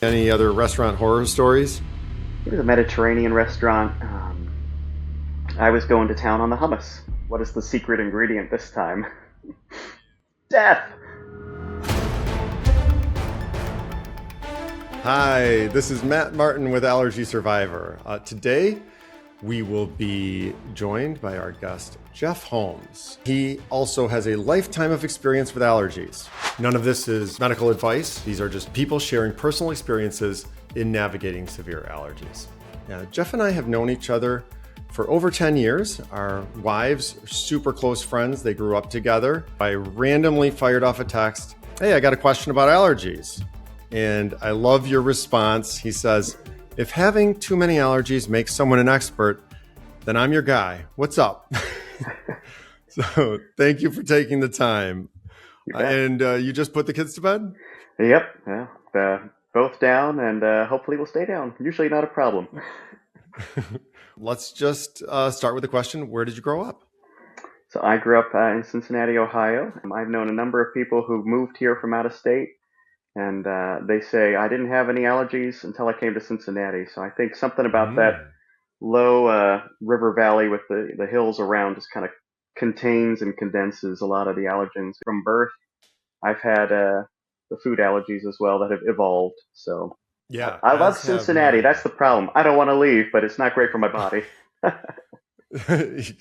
Any other restaurant horror stories? It was a Mediterranean restaurant. I was going to town on the hummus. What is the secret ingredient this time? Death! Hi, this is Matt Martin with Allergy Survivor. Today, we will be joined by our guest, Jeff Holmes. He also has a lifetime of experience with allergies. None of this is medical advice. These are just people sharing personal experiences in navigating severe allergies. Jeff and I have known each other for over 10 years. Our wives are super close friends. They grew up together. I randomly fired off a text, "Hey, I got a question about allergies." And I love your response. He says, "If having too many allergies makes someone an expert, then I'm your guy. What's up?" So thank you for taking the time. And you just put the kids to bed? Yep. Yeah. Both down, and hopefully we'll stay down. Usually not a problem. Let's just start with the question. Where did you grow up? So I grew up in Cincinnati, Ohio. I've known a number of people who moved here from out of state, and they say I didn't have any allergies until I came to Cincinnati. So I think something about that low river valley with the hills around just kind of contains and condenses a lot of the allergens from birth. I've had the food allergies as well that have evolved. So Yeah, I love Cincinnati. That's the problem. I don't want to leave, but it's not great for my body.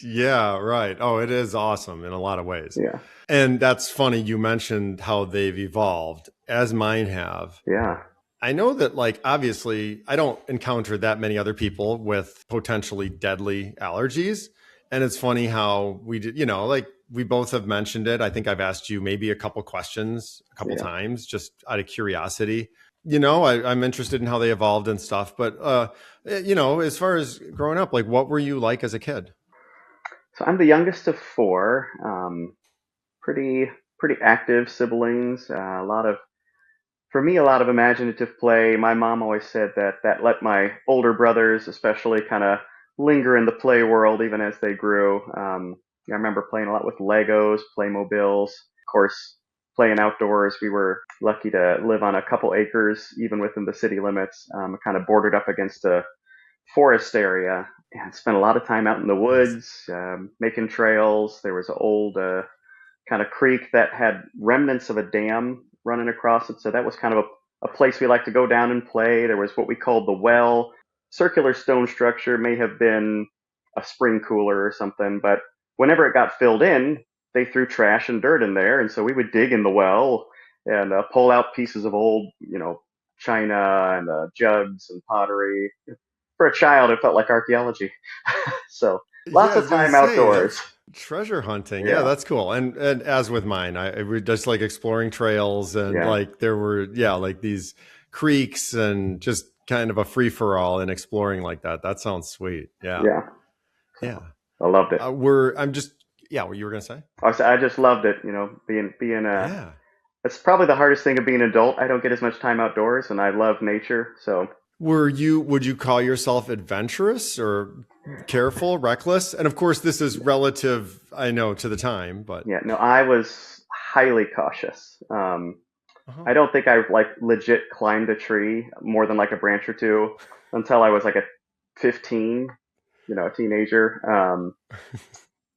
Yeah, right. Oh, it is awesome in a lot of ways. Yeah. And that's funny. You mentioned how they've evolved, as mine have. Yeah. I know that, like, obviously, I don't encounter that many other people with potentially deadly allergies. And it's funny how we did, like we both have mentioned it. I think I've asked you maybe a couple questions a couple times just out of curiosity. I'm interested in how they evolved and stuff. But, as far as growing up, like, what were you like as a kid? So I'm the youngest of four. Pretty active siblings. For me, a lot of imaginative play. My mom always said that let my older brothers, especially, kind of linger in the play world even as they grew. I remember playing a lot with Legos, Playmobiles. Of course, playing outdoors. We were lucky to live on a couple acres, even within the city limits, kind of bordered up against a forest area. And spent a lot of time out in the woods, making trails. There was an old kind of creek that had remnants of a dam running across it. So that was kind of a place we liked to go down and play. There was what we called the well, circular stone structure, may have been a spring cooler or something. But whenever it got filled in, they threw trash and dirt in there. And so we would dig in the well and pull out pieces of old, china and jugs and pottery. For a child, it felt like archaeology. So lots of time outdoors. Treasure hunting. Yeah, that's cool. And as with mine, I was just like exploring trails and like there were, like these creeks and just kind of a free for all and exploring like that. That sounds sweet. Yeah. Yeah. Yeah. I loved it. What you were going to say? I just loved it. Being it's probably the hardest thing of being an adult. I don't get as much time outdoors and I love nature. So would you call yourself adventurous or careful, reckless? And of course, this is relative, I know, to the time, but yeah, no, I was highly cautious. I don't think I legit climbed a tree more than like a branch or two until I was like 15, a teenager.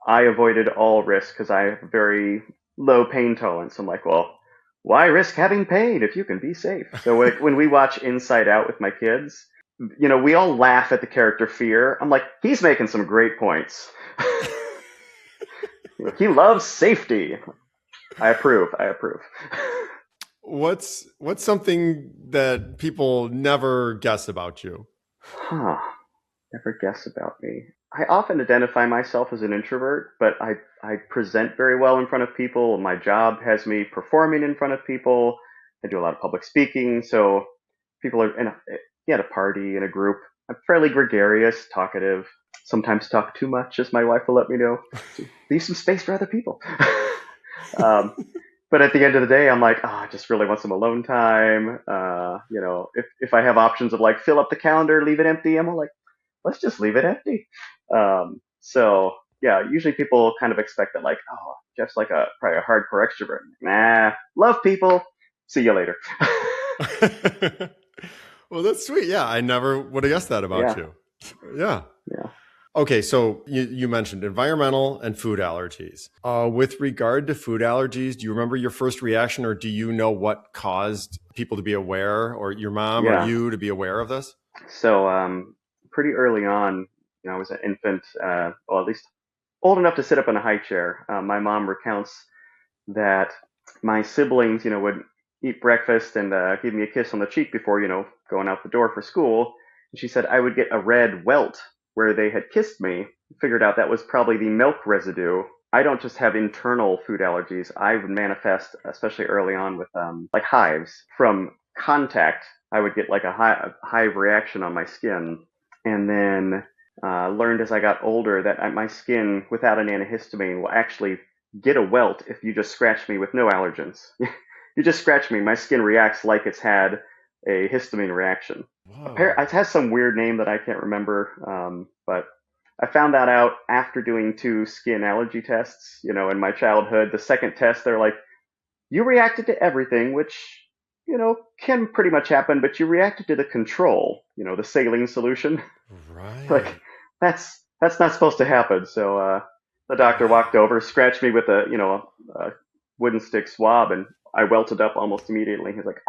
I avoided all risk because I have very low pain tolerance. I'm like, well, why risk having pain if you can be safe? So when we watch Inside Out with my kids, we all laugh at the character Fear. I'm like, he's making some great points. He loves safety. I approve. What's something that people never guess about you? Never guess about me. I often identify myself as an introvert, but I present very well in front of people. My job has me performing in front of people. I do a lot of public speaking. So people are at a party, in a group. I'm fairly gregarious, talkative, sometimes talk too much, as my wife will let me know. Leave some space for other people. But at the end of the day, I'm like, I just really want some alone time. If I have options of like fill up the calendar, leave it empty, I'm like, let's just leave it empty. So yeah, usually people kind of expect that like, Jeff's like probably a hardcore extrovert. Nah, love people. See you later. Well, that's sweet. Yeah, I never would have guessed that about Yeah, you. Yeah. yeah, Okay, so you mentioned environmental and food allergies. With regard to food allergies, do you remember your first reaction, or do you know what caused people to be aware, or your mom or yeah. you to be aware of this? So, pretty early on, I was an infant, well, at least old enough to sit up in a high chair. My mom recounts that my siblings, would eat breakfast and give me a kiss on the cheek before, going out the door for school. And she said I would get a red welt where they had kissed me. Figured out that was probably the milk residue. I don't just have internal food allergies. I would manifest, especially early on, with like hives from contact. I would get like a hive reaction on my skin, and then learned as I got older that my skin, without an antihistamine, will actually get a welt if you just scratch me with no allergens. You just scratch me, my skin reacts like it's had a histamine reaction. It Whoa. has some weird name that I can't remember, but I found that out after doing two skin allergy tests. In my childhood, the second test, they're like, you reacted to everything, which, can pretty much happen, but you reacted to the control, the saline solution. Like, Right. that's not supposed to happen. So the doctor walked Wow. over, scratched me with a wooden stick swab, and I welted up almost immediately. He's like,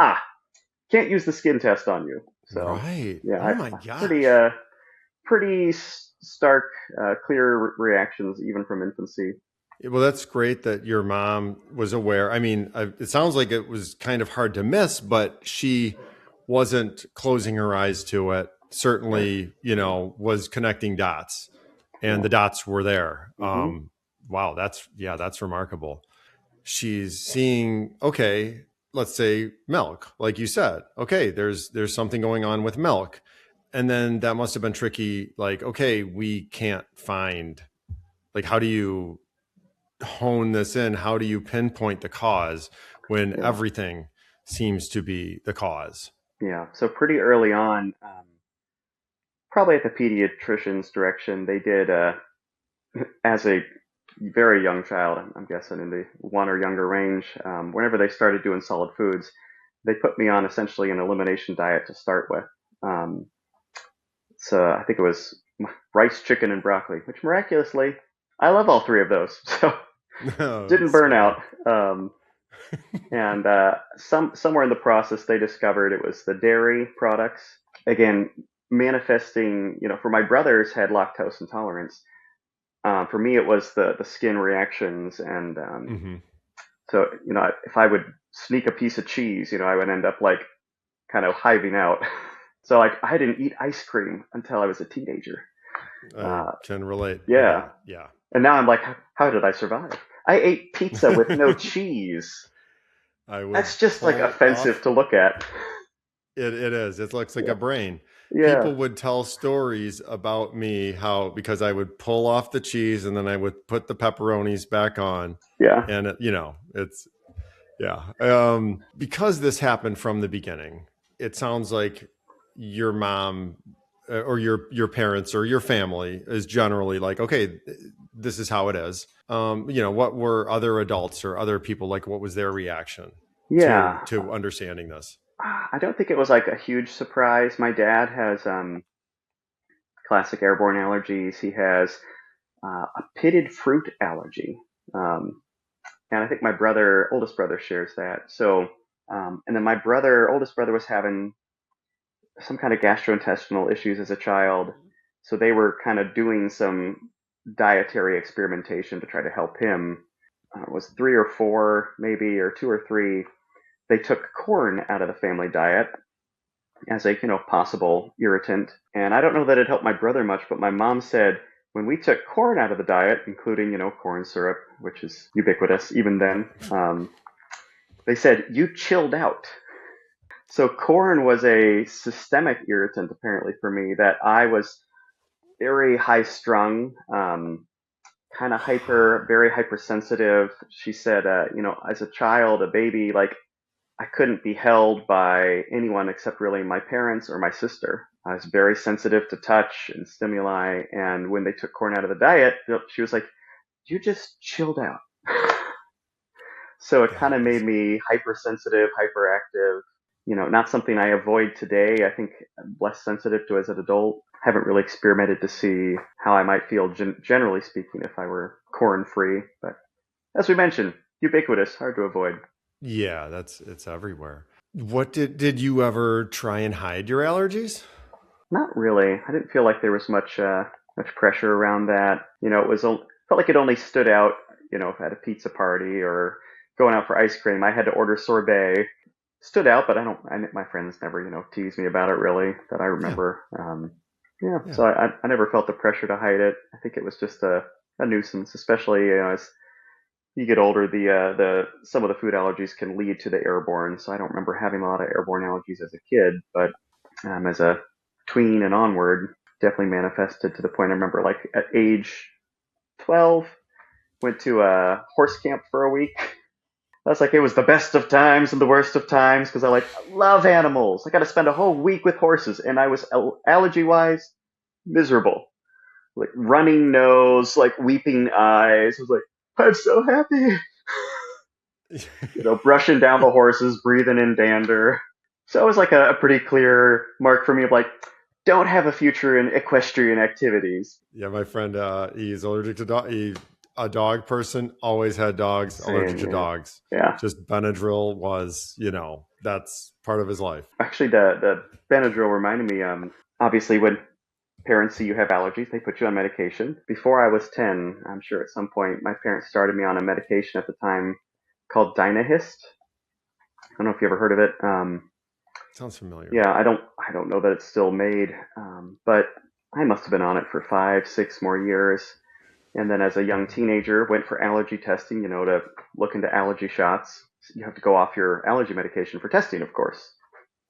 can't use the skin test on you. So Right. yeah, Oh my pretty gosh. pretty stark, clear reactions even from infancy. Well, that's great that your mom was aware. I mean, it sounds like it was kind of hard to miss, but she wasn't closing her eyes to it. Right. Certainly, was connecting dots, and Yeah. the dots were there. Hmm. Wow, that's remarkable. She's seeing, okay, let's say milk, like you said. Okay, there's something going on with milk, and then that must have been tricky. Like, okay, we can't find, like, how do you hone this in? How do you pinpoint the cause when Yeah. everything seems to be the cause? Yeah. So pretty early on, probably at the pediatrician's direction, they did as a very young child, I'm guessing in the one or younger range, whenever they started doing solid foods, they put me on essentially an elimination diet to start with. Um, so I think it was rice, chicken, and broccoli, which miraculously, I love all three of those. So Oh, didn't that's burn funny. out. And somewhere in the process, they discovered it was the dairy products. Again, manifesting, for my brothers had lactose intolerance. For me, it was the skin reactions, and Hmm. so if I would sneak a piece of cheese, I would end up like kind of hiving out. So like I didn't eat ice cream until I was a teenager. I Uh, can relate with yeah, that. Yeah. and now I'm like, how did I survive? I ate pizza with no cheese. I That's would just like pull offensive off. to look at. It is. It looks like Yeah, a brain. yeah, People would tell stories about me how, because I would pull off the cheese and then I would put the pepperonis back on, yeah, and it's yeah. Because this happened from the beginning, it sounds like your mom, or your parents or your family is generally like, okay, this is how it is. What were other adults or other people like? What was their reaction to yeah. understanding this? I don't think it was like a huge surprise. My dad has classic airborne allergies. He has a pitted fruit allergy. Um, and I think my oldest brother, shares that. So, and then my oldest brother, was having some kind of gastrointestinal issues as a child. So they were kind of doing some dietary experimentation to try to help him. It was three or four, maybe, or two or three. They took corn out of the family diet as a possible irritant. And I don't know that it helped my brother much, but my mom said when we took corn out of the diet, including corn syrup, which is ubiquitous even then, they said you chilled out. So corn was a systemic irritant apparently for me, that I was very high strung, kind of very hypersensitive. She said, as a child, a baby, like I couldn't be held by anyone except really my parents or my sister. I was very sensitive to touch and stimuli. And when they took corn out of the diet, she was like, you just chilled out. So it kind That of made is me hypersensitive, hyperactive. not something I avoid today. I think I'm less sensitive to as an adult. Haven't really experimented to see how I might feel generally speaking if I were corn free. But as we mentioned, ubiquitous, hard to avoid. Yeah, it's everywhere. What did you ever try and hide your allergies? Not really. I didn't feel like there was much pressure around that. Felt like it only stood out. At a pizza party or going out for ice cream, I had to order sorbet. Stood out, but my friends never, teased me about it really that I Yeah, remember. Yeah, yeah. so I never felt the pressure to hide it. I think it was just a nuisance, especially as you get older. The some of the food allergies can lead to the airborne. So I don't remember having a lot of airborne allergies as a kid, but as a tween and onward, definitely manifested to the point I remember like at age 12, went to a horse camp for a week. That's like it was the best of times and the worst of times because I love animals. I got to spend a whole week with horses, and I was allergy wise miserable. Like running nose, like weeping eyes. I was like, I'm so happy. Brushing down the horses, breathing in dander. So it was like a pretty clear mark for me of like, don't have a future in equestrian activities. Yeah, my friend, he's allergic to dog. A dog person, always had dogs, allergic Same, to yeah. dogs. Yeah. Just Benadryl was, that's part of his life. Actually, the Benadryl reminded me, obviously, when parents see you have allergies, they put you on medication. Before I was 10, I'm sure at some point, my parents started me on a medication at the time called Dynahist. I don't know if you ever heard of it. Sounds familiar. Yeah, I don't know that it's still made, but I must have been on it for 5, 6 more years. And then as a young Mhm. teenager, went for allergy testing, to look into allergy shots. You have to go off your allergy medication for testing, of course.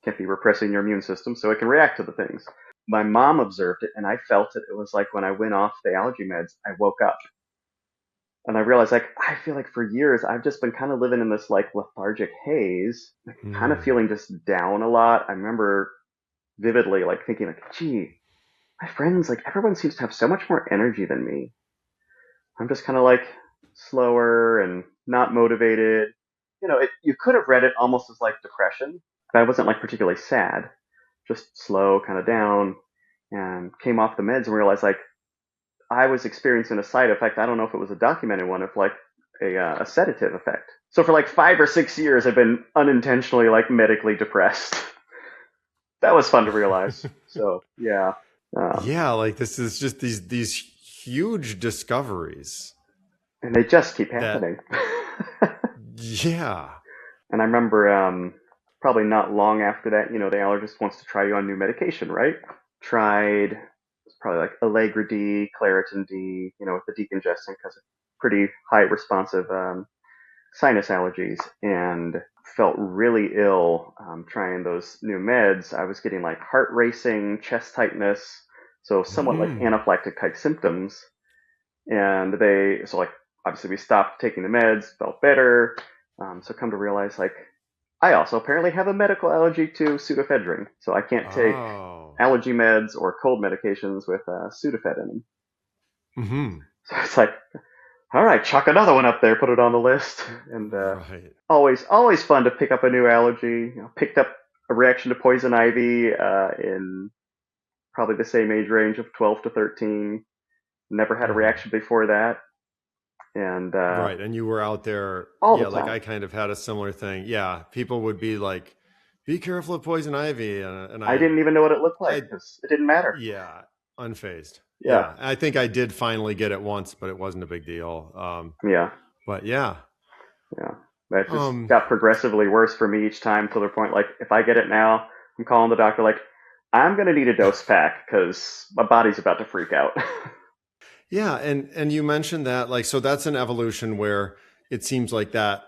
Can't be repressing your immune system so it can react to the things. My mom observed it and I felt it. It was like when I went off the allergy meds, I woke up and I realized like I feel like for years I've just been kind of living in this like lethargic haze, like, kind of Mm. feeling just down a lot. I remember vividly like thinking like, gee, my friends, like everyone seems to have so much more energy than me. I'm just kind of like slower and not motivated. You could have read it almost as like depression, but I wasn't like particularly sad, just slow, kind of down, and came off the meds and realized like I was experiencing a side effect. I don't know if it was a documented one, of like a sedative effect. So for like 5 or 6 years, I've been unintentionally like medically depressed. That was fun to realize. So yeah, um, Yeah, like this is just these huge discoveries and they just keep that happening. yeah. And I remember probably not long after that, the allergist wants to try you on new medication, right? Tried it's probably like Allegra D, Claritin D, with the decongestant because of pretty high responsive sinus allergies, and felt really ill trying those new meds. I was getting like heart racing, chest tightness, so somewhat like Mm. anaphylactic type symptoms. And so like obviously we stopped taking the meds, felt better. So come to realize like I also apparently have a medical allergy to pseudoephedrine, so I can't take Oh. allergy meds or cold medications with Sudafed in them. Hmm. So it's like, all right, chuck another one up there, put it on the list, and Right. always fun to pick up a new allergy. Picked up a reaction to poison ivy in probably the same age range of 12 to 13. Never had a Hmm. reaction before that, and Right. And you were out there. all the Yeah. Like time. I kind of had a similar thing. Yeah. People would be like, be careful of poison ivy. And I didn't even know what it looked like I, because it didn't matter. yeah, unfazed. Yeah, Yeah. I think I did finally get it once, but it wasn't a big deal. yeah. But yeah. Yeah, that just Um, got progressively worse for me each time to the point like if I get it now, I'm calling the doctor like I'm gonna need a dose pack because my body's about to freak out. yeah. And you mentioned that, like, so that's an evolution where it seems like that,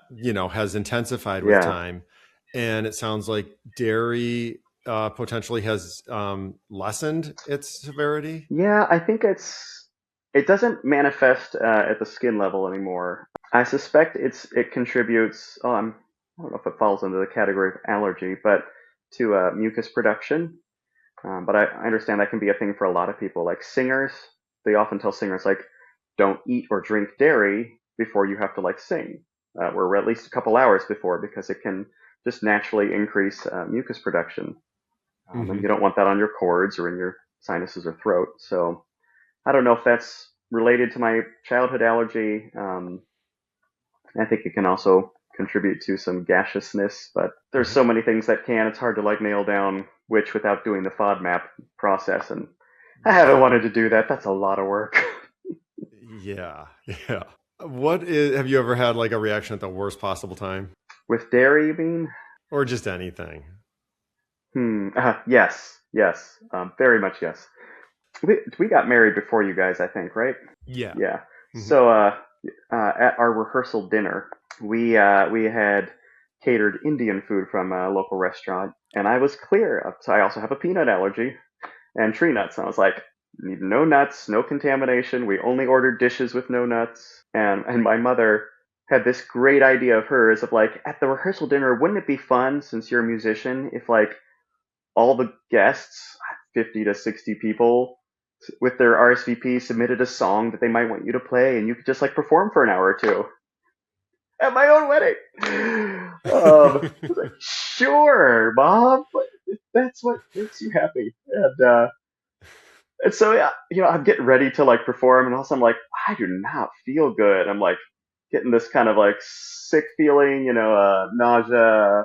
has intensified with Yeah, time. And it sounds like dairy potentially has lessened its severity. yeah. I think it doesn't manifest at the skin level anymore. I suspect it contributes. I don't know if it falls under the category of allergy, but to mucus production. But I understand that can be a thing for a lot of people. Like singers, they often tell singers like, don't eat or drink dairy before you have to like sing, or at least a couple hours before, because it can just naturally increase mucus production. And Hmm. you don't want that on your cords or in your sinuses or throat. So I don't know if that's related to my childhood allergy. I think it can also contribute to some gaseousness, but there's Hmm. so many things that can. It's hard to like nail down which without doing the FODMAP process, and I haven't Yeah. wanted to do that. That's a lot of work. Yeah. Yeah. Have you ever had like a reaction at the worst possible time With dairy, you mean? or just anything? Yes, yes, very much yes. We got married before you guys, I think, right? Yeah. Yeah. Hmm. So at our rehearsal dinner, we had catered Indian food from a local restaurant, and I was clear. So I also have a peanut allergy and tree nuts. And I was like, need no nuts, no contamination. We only ordered dishes with no nuts. And my mother had this great idea of hers of like at the rehearsal dinner, wouldn't it be fun since you're a musician if like all the guests, 50 to 60 people with their RSVP submitted a song that they might want you to play and you could just like perform for an hour or two at my own wedding. I was like, sure, Mom, but if that's what makes you happy. And so yeah, I'm getting ready to like perform, and also I'm like, I do not feel good. I'm like getting this kind of like sick feeling, nausea,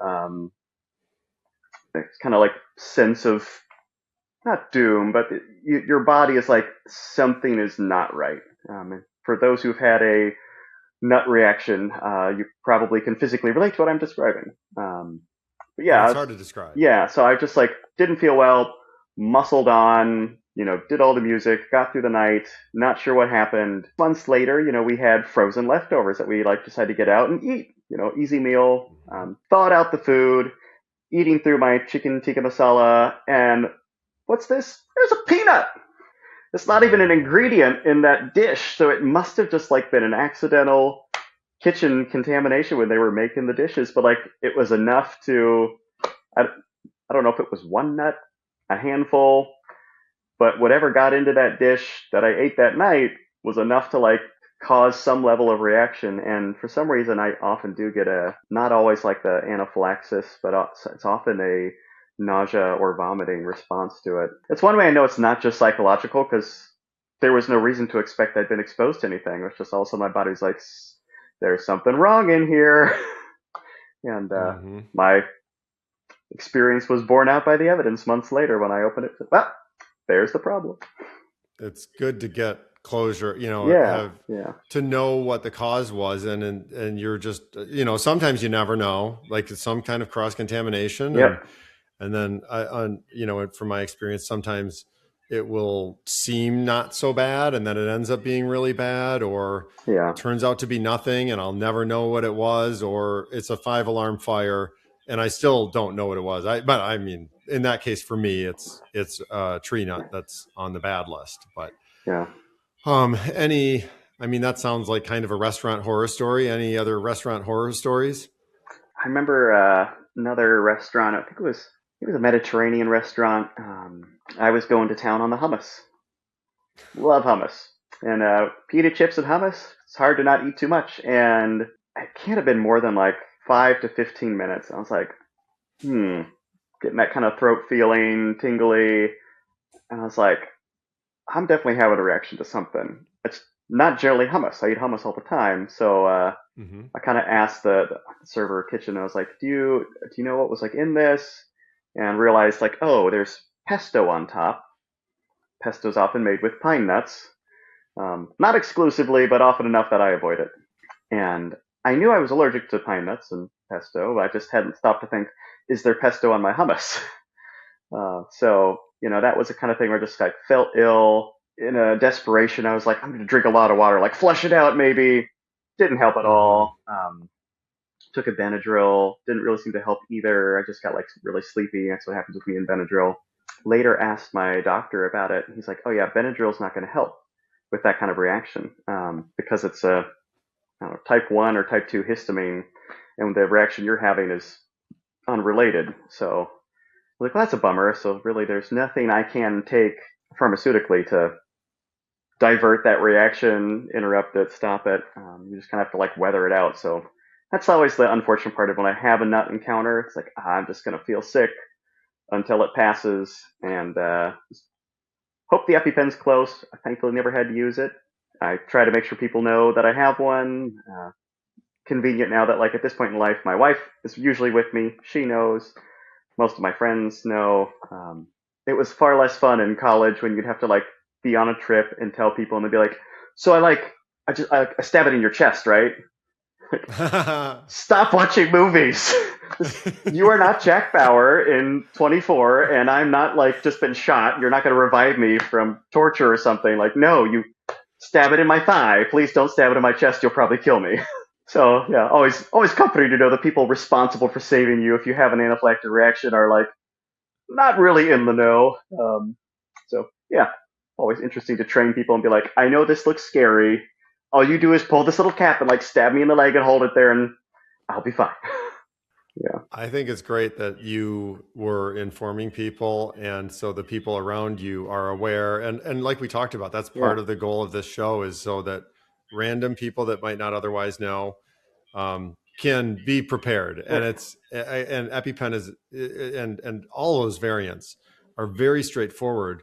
um, kind of like sense of not doom, but your body is like something is not right. And for those who've had a nut reaction, you probably can physically relate to what I'm describing. But And yeah, it's hard to describe. yeah. So I just like didn't feel well, muscled on, did all the music, got through the night. Not sure what happened. Months later, we had frozen leftovers that we like decided to get out and eat. Easy meal. Hmm. Thawed out the food, eating through my chicken tikka masala, and what's this? There's a peanut. It's not even an Oh. ingredient in that dish, so it must have just like been an accidental kitchen contamination when they were making the dishes. But like it was enough to, I, I don't know if it was one nut, a handful, but whatever got into that dish that I ate that night was enough to like cause some level of reaction. And for some reason, I often do get not always like the anaphylaxis, but it's often a nausea or vomiting response to it. It's one way I know it's not just psychological because there was no reason to expect I'd been exposed to anything. It was just also my body's like, there's something wrong in here. And Hmm. my experience was borne out by the evidence months later when I opened it. Well, there's the problem. It's good to get closure, Yeah, have yeah, to know what the cause was. And you're just, sometimes you never know, like it's some kind of cross contamination. yep, And then from my experience, sometimes it will seem not so bad and then it ends up being really bad, or yeah, it turns out to be nothing and I'll never know what it was, or it's a 5 alarm fire and I still don't know what it was. But I mean, in that case, for me, it's a tree nut that's on the bad list. But yeah. any, I mean, that sounds like kind of a restaurant horror story. Any other restaurant horror stories? I remember another restaurant. I think it was a Mediterranean restaurant. I was going to town on the hummus. Love hummus and pita chips and hummus. It's hard to not eat too much, and it can't have been more than like 5 to 15 minutes. I was like, getting that kind of throat feeling, tingly, and I was like, I'm definitely having a reaction to something. It's not generally hummus. I eat hummus all the time, so Hmm. I kind of asked the server kitchen. I was like, "Do you know what was like in this?" And realized like, oh, there's pesto on top. Pesto's often made with pine nuts, not exclusively, but often enough that I avoid it. And I knew I was allergic to pine nuts and pesto, but I just hadn't stopped to think, is there pesto on my hummus? So that was the kind of thing where I just like felt ill in a desperation. I was like, I'm going to drink a lot of water, like flush it out, maybe. Didn't help at Hmm. all. Took a Benadryl, didn't really seem to help either. I just got like really sleepy. That's what happens with me in Benadryl. Later asked my doctor about it. He's like, oh yeah, Benadryl's not going to help with that kind of reaction because it's a I don't know, type 1 or type 2 histamine, and the reaction you're having is unrelated. So I was like, well, that's a bummer. So really, there's nothing I can take pharmaceutically to divert that reaction, interrupt it, stop it. You just kind of have to like weather it out. So that's always the unfortunate part of when I have a nut encounter. It's like, I'm just going to feel sick until it passes, and hope the EpiPen's close. I thankfully never had to use it. I try to make sure people know that I have one. Convenient now that, like, at this point in life, my wife is usually with me. She knows. Most of my friends know. It was far less fun in college when you'd have to, like, be on a trip and tell people, and they'd be like, "So I stab it in your chest, right?" Stop watching movies. You are not Jack Bauer in 24, and I'm not, like, just been shot. You're not going to revive me from torture or something. Like, no, you stab it in my thigh. Please don't stab it in my chest. You'll probably kill me. So yeah, always comforting to know the people responsible for saving you if you have an anaphylactic reaction are, like, not really in the know. So yeah, always interesting to train people and be like, I know this looks scary. All you do is pull this little cap and, like, stab me in the leg and hold it there, and I'll be fine. Yeah. I think it's great that you were informing people, and so the people around you are aware. And like we talked about, that's Yeah. part of the goal of this show, is so that random people that might not otherwise know can be prepared. And and EpiPen is, and all those variants are very straightforward.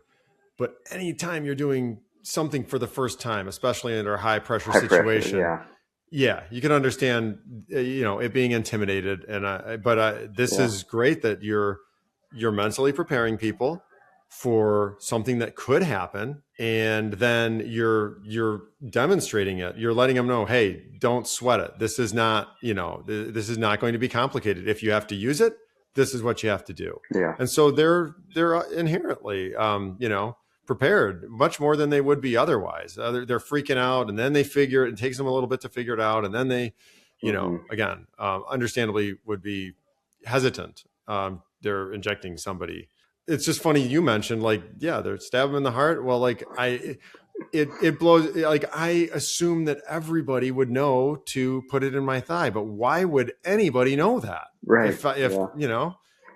But anytime you're doing something for the first time, especially under a high pressure High pressure. situation, Yeah. yeah, you can understand, it being intimidated. But this Yeah. is great that you're mentally preparing people for something that could happen, and then you're demonstrating it. You're letting them know, hey, don't sweat it. This is not, this is not going to be complicated. If you have to use it, this is what you have to do. Yeah. And so they're inherently, prepared much more than they would be otherwise. They're freaking out, and then they figure it takes them a little bit to figure it out. And then they, Mm-hmm. again, understandably would be hesitant. They're injecting somebody. It's just funny you mentioned, like, yeah, they're stabbing in the heart. Well, like, it blows. Like, I assume that everybody would know to put it in my thigh, but why would anybody know that? Right. If Yeah.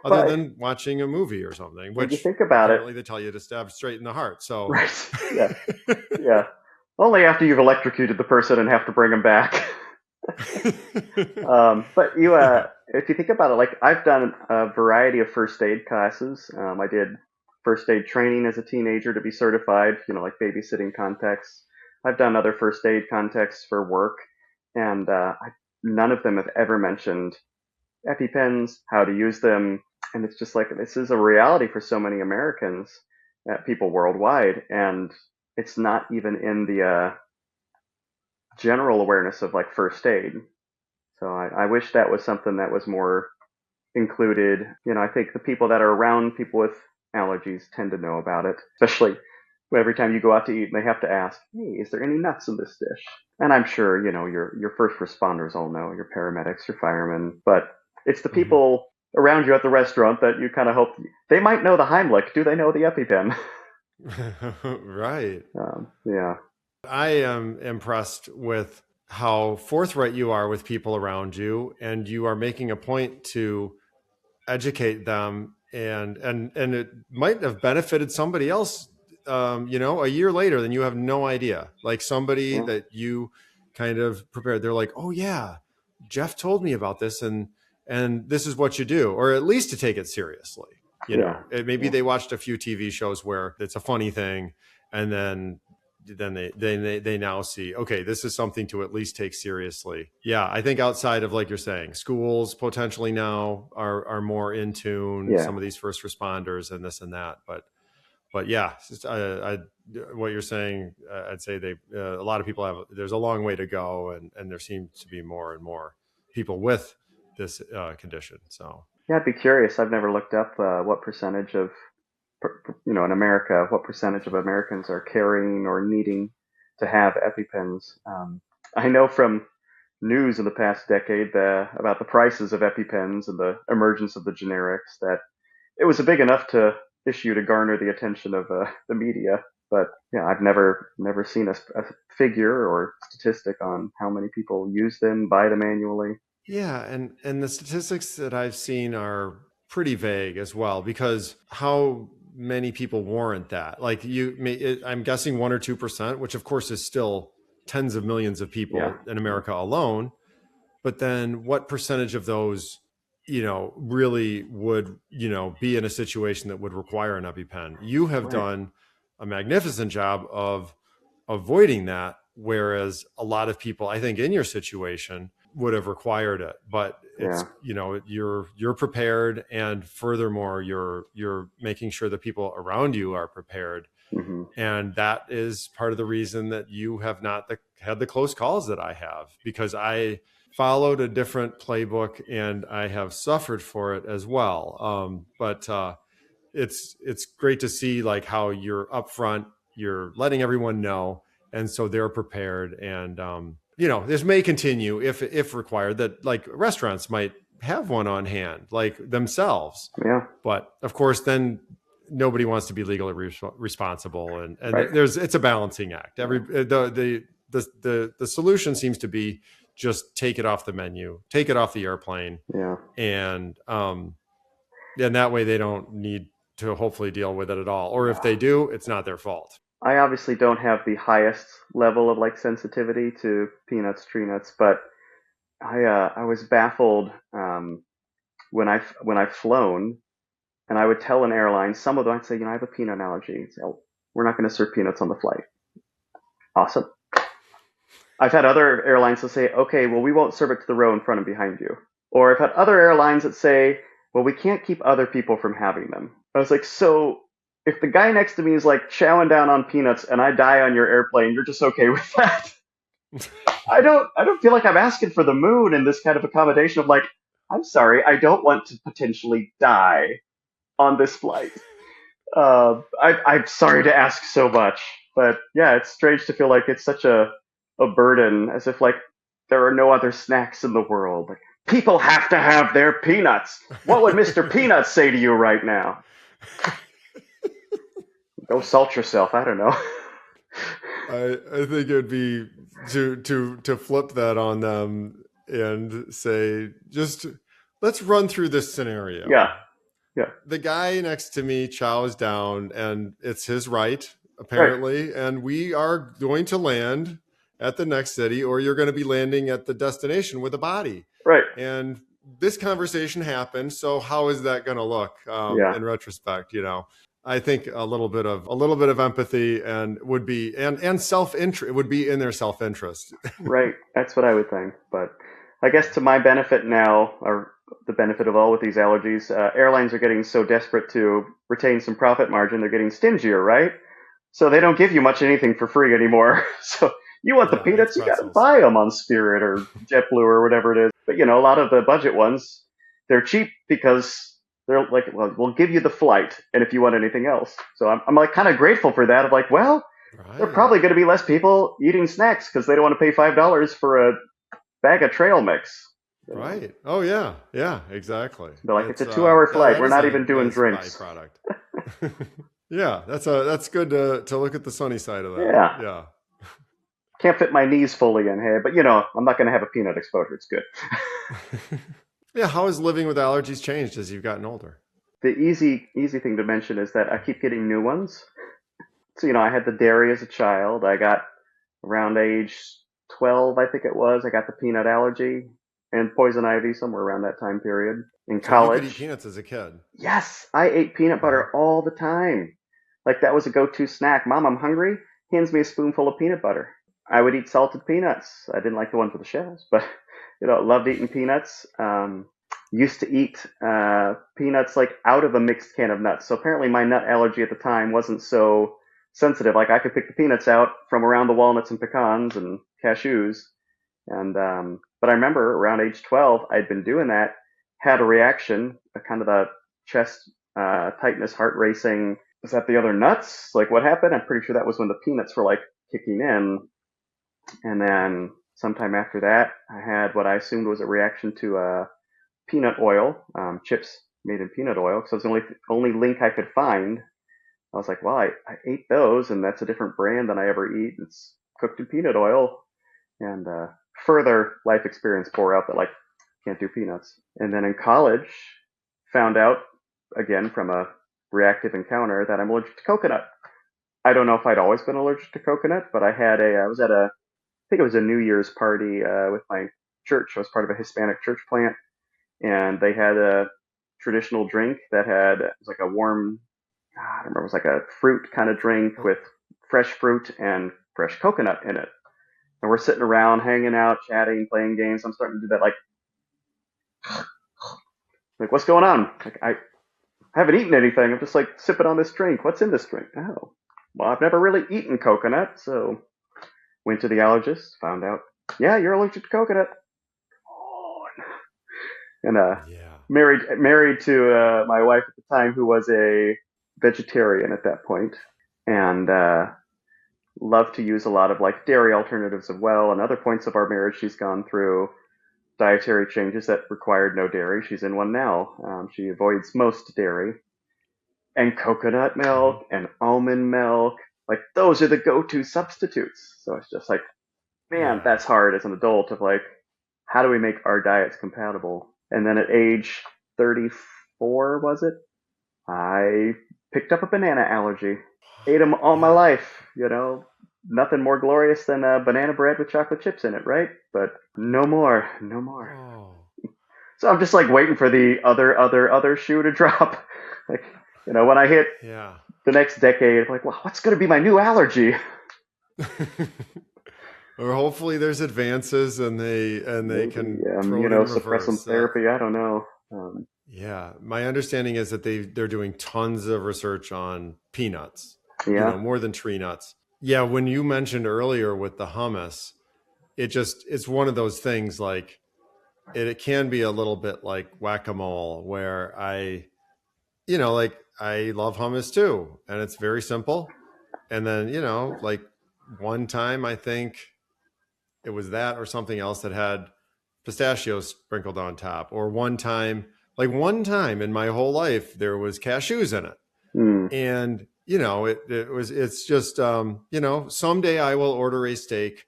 other But than watching a movie or something, if you which think about it, apparently they tell you to stab straight in the heart. So, right? Yeah. Yeah. Only after you've electrocuted the person and have to bring them back. But if you think about it, like, I've done a variety of first aid classes. I did first aid training as a teenager to be certified, like babysitting contexts. I've done other first aid contexts for work, and none of them have ever mentioned EpiPens, how to use them, and it's just like, this is a reality for so many Americans, people worldwide, and it's not even in the general awareness of, like, first aid. So I wish that was something that was more included. I think the people that are around people with allergies tend to know about it, especially every time you go out to eat and they have to ask, hey, is there any nuts in this dish? And I'm sure, your first responders all know, your paramedics, your firemen, but it's the Mhm. people around you at the restaurant that you kind of hope they might know the Heimlich. Do they know the EpiPen? Right. Yeah. I am impressed with how forthright you are with people around you, and you are making a point to educate them, and it might have benefited somebody else, a year later, then you have no idea. Like, somebody Yeah. that you kind of prepared, they're like, oh yeah, Jeff told me about this, and this is what you do, or at least to take it seriously. Yeah. Maybe Yeah. they watched a few TV shows where it's a funny thing, and then they now see, okay, this is something to at least take seriously. Yeah, I think outside of, like you're saying, schools potentially now are more in tune, Yeah. some of these first responders and this and that. But yeah, what you're saying, I'd say a lot of people there's a long way to go, and there seems to be more and more people with this condition. So Yeah, I'd be curious. I've never looked up what percentage of, in America, what percentage of Americans are carrying or needing to have EpiPens. I know from news in the past decade about the prices of EpiPens and the emergence of the generics that it was big enough to issue to garner the attention of the media. But yeah, I've never seen a figure or statistic on how many people use them, buy them annually. yeah, and the statistics that I've seen are pretty vague as well, because how many people warrant that? Like, I'm guessing 1 or 2%, which of course is still tens of millions of Yeah, people in America alone. but then what percentage of those, really would, be in a situation that would require an EpiPen? You have Right. done a magnificent job of avoiding that, whereas a lot of people, I think, in your situation would have required it. But Yeah. it's, you're prepared, and furthermore, you're making sure the people around you are prepared. Hmm. And that is part of the reason that you have not had the close calls that I have, because I followed a different playbook and I have suffered for it as well. But it's great to see like how you're upfront, you're letting everyone know, and so they're prepared. And this may continue if required, that like restaurants might have one on hand like themselves. Yeah. But of course, then nobody wants to be legally responsible, and Right. it's a balancing act. The solution seems to be just take it off the menu, take it off the airplane, Yeah. and that way they don't need to hopefully deal with it at all. Or if they do, it's not their fault. I obviously don't have the highest level of like sensitivity to peanuts, tree nuts, but I was baffled when I've flown, and I would tell an airline, some of them I'd say, I have a peanut allergy. So we're not going to serve peanuts on the flight. Awesome. I've had other airlines that say, okay, well, we won't serve it to the row in front and behind you. Or I've had other airlines that say, well, we can't keep other people from having them. I was like, so if the guy next to me is like chowing down on peanuts and I die on your airplane, you're just okay with that? I don't feel like I'm asking for the moon in this kind of accommodation of like, I'm sorry, I don't want to potentially die on this flight. I'm sorry to ask so much, but yeah, it's strange to feel like it's such a burden, as if like there are no other snacks in the world. Like, people have to have their peanuts. What would Mr. Peanuts say to you right now? Go salt yourself. I don't know. I think it would be to flip that on them and say, just let's run through this scenario. Yeah. Yeah. The guy next to me chows down, and it's his right, apparently, Right. and we are going to land at the next city, or you're going to be landing at the destination with a body. Right. And this conversation happened. So how is that going to look Yeah. in retrospect? I think a little bit of empathy and would be, and self-interest would be in their self-interest. Right. That's what I would think. But I guess to my benefit now, or the benefit of all with these allergies, airlines are getting so desperate to retain some profit margin, they're getting stingier, right? So they don't give you much anything for free anymore. So you want the Yeah, peanuts, it's you got to pretzels. buy them on Spirit or JetBlue or whatever it is. But a lot of the budget ones, they're cheap because they're like, well, we'll give you the flight, and if you want anything else. So I'm like kind of grateful for that. Of like, well, there are Right. probably going to be less people eating snacks because they don't want to pay $5 for a bag of trail mix. Right. Oh yeah. Yeah, exactly. They're like, it's a 2 hour flight. We're that is not a even doing nice drinks. byproduct. Yeah, that's good to look at the sunny side of that. Yeah. Yeah. Can't fit my knees fully in here, but I'm not going to have a peanut exposure. It's good. Yeah, how has living with allergies changed as you've gotten older? The easy thing to mention is that I keep getting new ones. So, I had the dairy as a child. I got around age 12, I think it was. I got the peanut allergy and poison ivy somewhere around that time period. In So you could eat college, peanuts as a kid. yes, I ate peanut Wow. butter all the time. Like that was a go-to snack. Mom, I'm hungry. Hands me a spoonful of peanut butter. I would eat salted peanuts. I didn't like the ones with the shells, but loved eating peanuts. Used to eat peanuts like out of a mixed can of nuts. So apparently my nut allergy at the time wasn't so sensitive. Like I could pick the peanuts out from around the walnuts and pecans and cashews. And but I remember around age 12, I'd been doing that, had a reaction, a kind of a chest tightness, heart racing. Was that the other nuts? Like what happened? I'm pretty sure that was when the peanuts were like kicking in. And then sometime after that, I had what I assumed was a reaction to peanut oil, chips made in peanut oil, because it was the only link I could find. I was like, well, I ate those, and that's a different brand than I ever eat. It's cooked in peanut oil. And further life experience bore out that, like, can't do peanuts. And then in college, found out, again, from a reactive encounter, that I'm allergic to coconut. I don't know if I'd always been allergic to coconut, but I was at I think it was a New Year's party with my church. I was part of a Hispanic church plant, and they had a traditional drink that had, it was like a warm, I don't remember, it was like a fruit kind of drink with fresh fruit and fresh coconut in it. And we're sitting around, hanging out, chatting, playing games. I'm starting to do that, like what's going on? Like, I haven't eaten anything. I'm just like sipping on this drink. What's in this drink? Oh, well, I've never really eaten coconut, so went to the allergist, found out, yeah, you're allergic to coconut. Oh, and Yeah. married to my wife at the time, who was a vegetarian at that point, and loved to use a lot of like dairy alternatives as well. And other points of our marriage, she's gone through dietary changes that required no dairy. She's in one now. She avoids most dairy, and coconut Mhm. milk and almond milk. Like those are the go-to substitutes. So it's just like, man, Yeah. that's hard as an adult of like, how do we make our diets compatible? And then at age 34, was it? I picked up a banana allergy. Ate them all my Yeah. life, Nothing more glorious than banana bread with chocolate chips in it, right? But no more, no more. Oh. So I'm just like waiting for the other shoe to drop. Like, when I hit Yeah. the next decade, I'm like, well, what's going to be my new allergy? Or hopefully there's advances and they Maybe can throw it in suppressant reverse. therapy. I don't know. Yeah, my understanding is that they're doing tons of research on peanuts, Yeah, more than tree nuts. Yeah, when you mentioned earlier with the hummus, it's one of those things like it can be a little bit like whack-a-mole where like I love hummus too, and it's very simple. And then, like one time I think it was that or something else that had pistachios sprinkled on top, or one time in my whole life there was cashews in it. mm, And it's just someday I will order a steak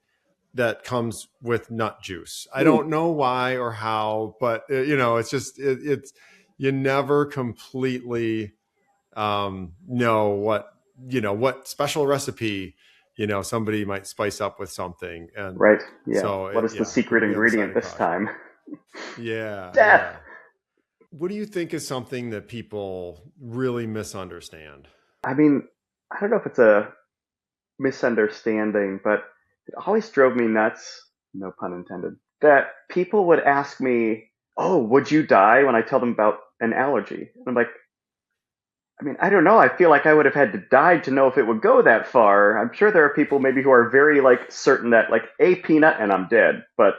that comes with nut juice. I mm, don't know why or how, but it's just it's you never completely know what special recipe somebody might spice up with something. And right. Yeah. so What is the got secret to be on the side ingredient of this caution. time? Yeah, Death. yeah. What do you think is something that people really misunderstand? I mean, I don't know if it's a misunderstanding, but it always drove me nuts, no pun intended, that people would ask me, "Oh, would you die?" when I tell them about an allergy. And I'm like, I mean, I don't know. I feel like I would have had to die to know if it would go that far. I'm sure there are people maybe who are very like certain that like a peanut and I'm dead. But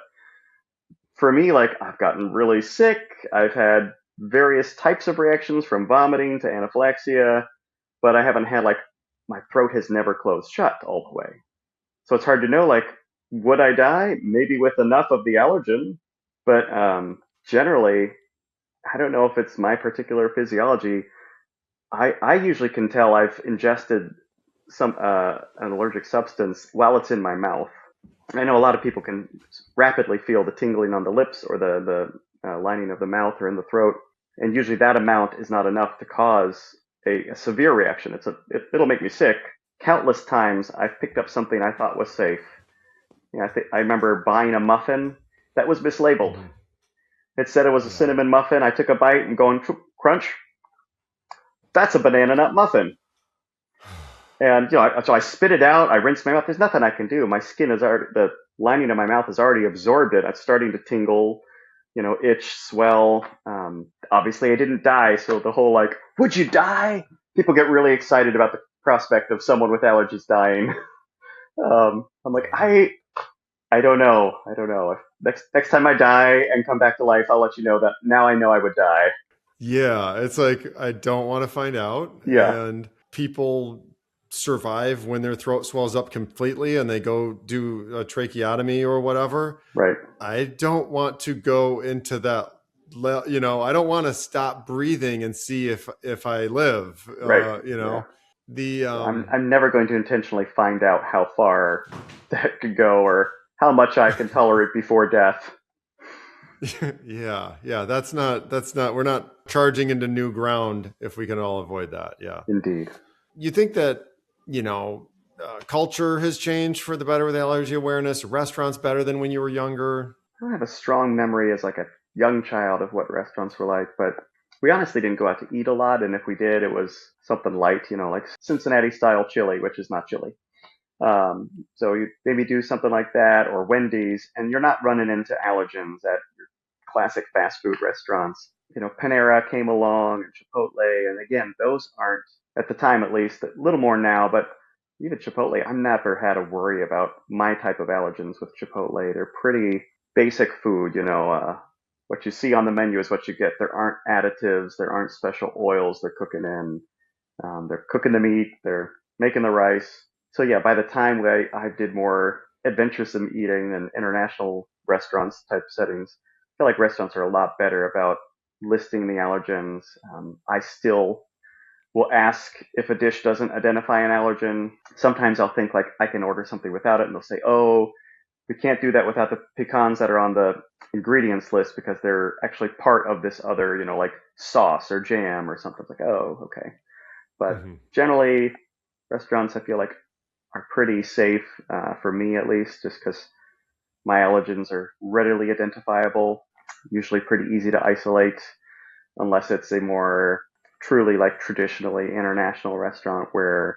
for me, like I've gotten really sick. I've had various types of reactions from vomiting to anaphylaxia, but I haven't had like my throat has never closed shut all the way. So it's hard to know, like, would I die? Maybe with enough of the allergen, but generally, I don't know if it's my particular physiology. I usually can tell I've ingested an allergic substance while it's in my mouth. I know a lot of people can rapidly feel the tingling on the lips or the lining of the mouth or in the throat, and usually that amount is not enough to cause a severe reaction. It'll make me sick. Countless times I've picked up something I thought was safe. Yeah, I remember buying a muffin that was mislabeled. Hmm. It said it was a Yeah. cinnamon muffin. I took a bite and going crunch. That's a banana nut muffin. And so I spit it out. I rinse my mouth. There's nothing I can do. My skin is already, the lining of my mouth has already absorbed it. It's starting to tingle, itch, swell. Obviously, I didn't die. So the whole like, would you die? People get really excited about the prospect of someone with allergies dying. I'm like, Yeah. I don't know. I don't know. If next time I die and come back to life, I'll let you know that now I know I would die. Yeah, it's like I don't want to find out. Yeah, And people survive when their throat swells up completely and they go do a tracheotomy or whatever. right. I don't want to go into that. I don't want to stop breathing and see if I live. Right. Yeah. The I'm never going to intentionally find out how far that could go or how much I can tolerate before death. yeah, that's not we're not charging into new ground if we can all avoid that. Yeah. Indeed. You think that, culture has changed for the better with allergy awareness? Restaurants better than when you were younger? don't have a strong memory as like a young child of what restaurants were like, but we honestly didn't go out to eat a lot, and if we did, it was something light, like Cincinnati style chili, which is not chili. So you maybe do something like that, or Wendy's, and you're not running into allergens at classic fast food restaurants. Panera came along and Chipotle, and again, those aren't, at the time at least, a little more now, but even Chipotle, I've never had to worry about my type of allergens with Chipotle. They're pretty basic food, what you see on the menu is what you get. There aren't additives, there aren't special oils they're cooking in. They're cooking the meat, they're making the rice. So yeah, by the time I did more adventuresome eating and international restaurants type settings, I feel like restaurants are a lot better about listing the allergens. I still will ask if a dish doesn't identify an allergen. Sometimes I'll think like I can order something without it, and they'll say, "Oh, we can't do that without the pecans that are on the ingredients list because they're actually part of this other, like sauce or jam or something." It's like, "Oh, okay." But Hmm. generally, restaurants I feel like are pretty safe, for me at least, just because my allergens are readily identifiable, usually pretty easy to isolate, unless it's a more truly like traditionally international restaurant where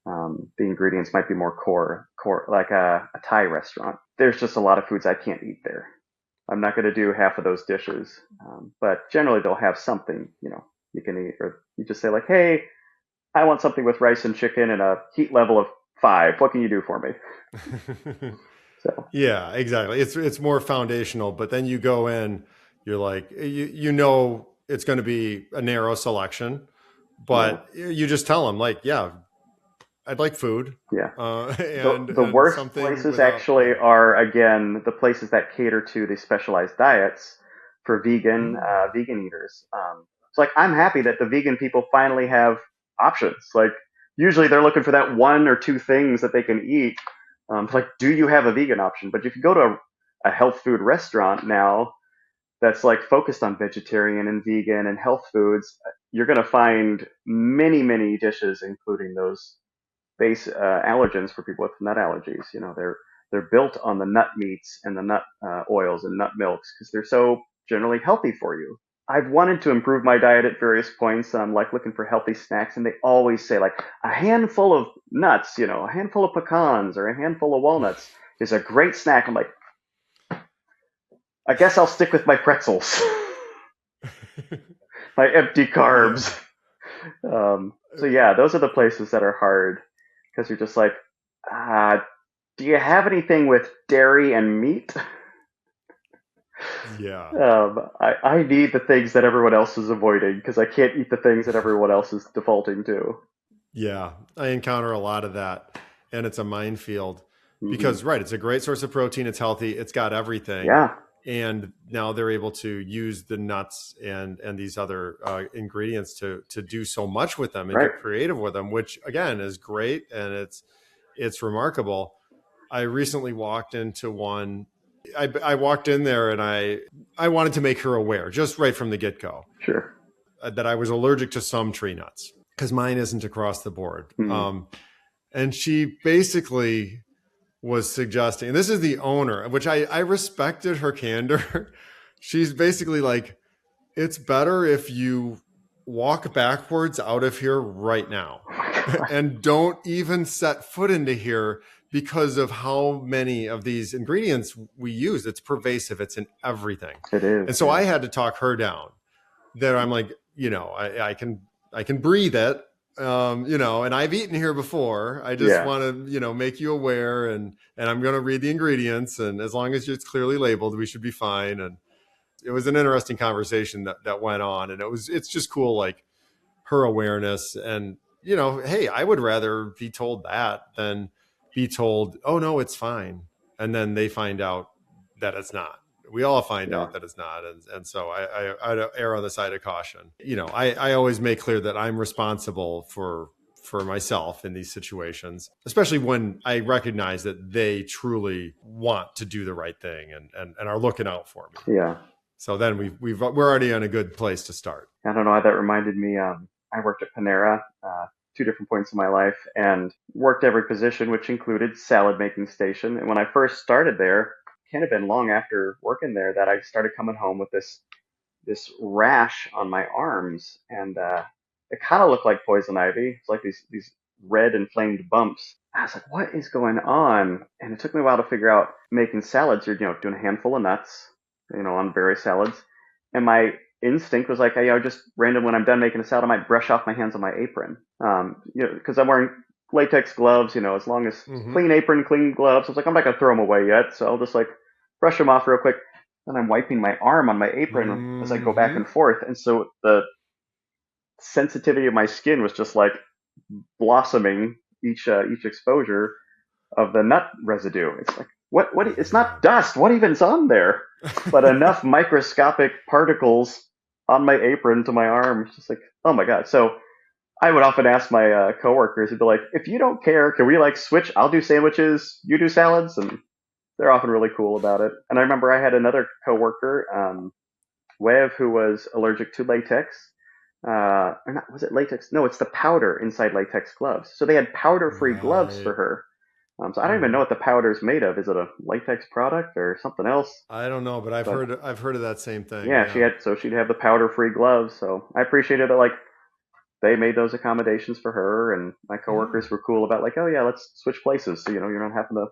the ingredients might be more core like a Thai restaurant. There's just a lot of foods I can't eat there. I'm not going to do half of those dishes, but generally they'll have something you can eat, or you just say like, "Hey, I want something with rice and chicken and a heat level of 5. What can you do for me?" So Yeah, exactly. It's more foundational, but then you go in, you're like you know it's going to be a narrow selection, yeah, but you just tell them like, yeah, I'd like food, yeah. The and the worst something places without, actually are again the places that cater to the specialized diets for vegan eaters. It's like I'm happy that the vegan people finally have options. Like usually they're looking for that one or two things that they can eat. It's like, do you have a vegan option? But if you go to a health food restaurant now that's like focused on vegetarian and vegan and health foods, you're going to find many, many dishes, including those base allergens for people with nut allergies. They're built on the nut meats and the nut oils and nut milks because they're so generally healthy for you. I've wanted to improve my diet at various points. I'm like looking for healthy snacks, and they always say like a handful of nuts, a handful of pecans or a handful of walnuts is a great snack. I'm like, I guess I'll stick with my pretzels, my empty yeah. carbs. So yeah, those are the places that are hard because you're just like, uh, do you have anything with dairy and meat? Yeah. I need the things that everyone else is avoiding because I can't eat the things that everyone else is defaulting to. Yeah, I encounter a lot of that, and it's a minefield Hmm. because, right, it's a great source of protein. It's healthy. It's got everything, Yeah, and now they're able to use the nuts and these other ingredients to do so much with them and right. get creative with them, which again is great and it's remarkable. I recently walked into one. I walked in there and I wanted to make her aware just right from the get go Sure. that I was allergic to some tree nuts because mine isn't across the board. Hmm. And she basically was suggesting, and this is the owner, which I respected her candor. She's basically like, it's better if you walk backwards out of here right now Oh my God. and don't even set foot into here because of how many of these ingredients we use. It's pervasive, it's in everything. It is. And so Yeah. I had to talk her down that I'm like, I can breathe it. And I've eaten here before. I just Yeah. want to, make you aware and I'm going to read the ingredients. And as long as it's clearly labeled, we should be fine. And it was an interesting conversation that went on. And it's just cool, like her awareness and, hey, I would rather be told that than be told, oh no, it's fine. And then they find out that it's not. We all find Yeah. out that it's not. And so I err on the side of caution. I always make clear that I'm responsible for myself in these situations, especially when I recognize that they truly want to do the right thing and are looking out for me. Yeah. So then we're already in a good place to start. I don't know why that reminded me. I worked at Panera, two different points in my life, and worked every position, which included salad making station. And when I first started there, can't have been long after working there that I started coming home with this rash on my arms, and it kind of looked like poison ivy. It's like these red inflamed bumps. I was like, what is going on? And it took me a while to figure out making salads. You're doing a handful of nuts, on various salads, and my instinct was like, just random when I'm done making a salad, I might brush off my hands on my apron, because I'm wearing latex gloves. As long as Hmm. clean apron, clean gloves. I was like, I'm not gonna throw them away yet, so I'll just like brush them off real quick. And I'm wiping my arm on my apron as I go back Hmm. and forth, and so the sensitivity of my skin was just like blossoming each exposure of the nut residue. It's like what? It's not dust. What even's on there? But enough microscopic particles on my apron to my arm. It's just like, oh my god. So I would often ask my coworkers, they'd be like, if you don't care, can we like switch? I'll do sandwiches, you do salads, and they're often really cool about it. And I remember I had another coworker, Wev, who was allergic to latex. Or not, was it latex? No, it's the powder inside latex gloves. So they had powder-free gloves for Right. her. So I don't even know Hmm. what the powder is made of. Is it a latex product or something else? I don't know, but But I've heard of that same thing. yeah, Yeah. she'd have the powder-free gloves. So I appreciated that, like, they made those accommodations for her, and my Yeah. coworkers were cool about like, oh yeah, let's switch places. So you're not having to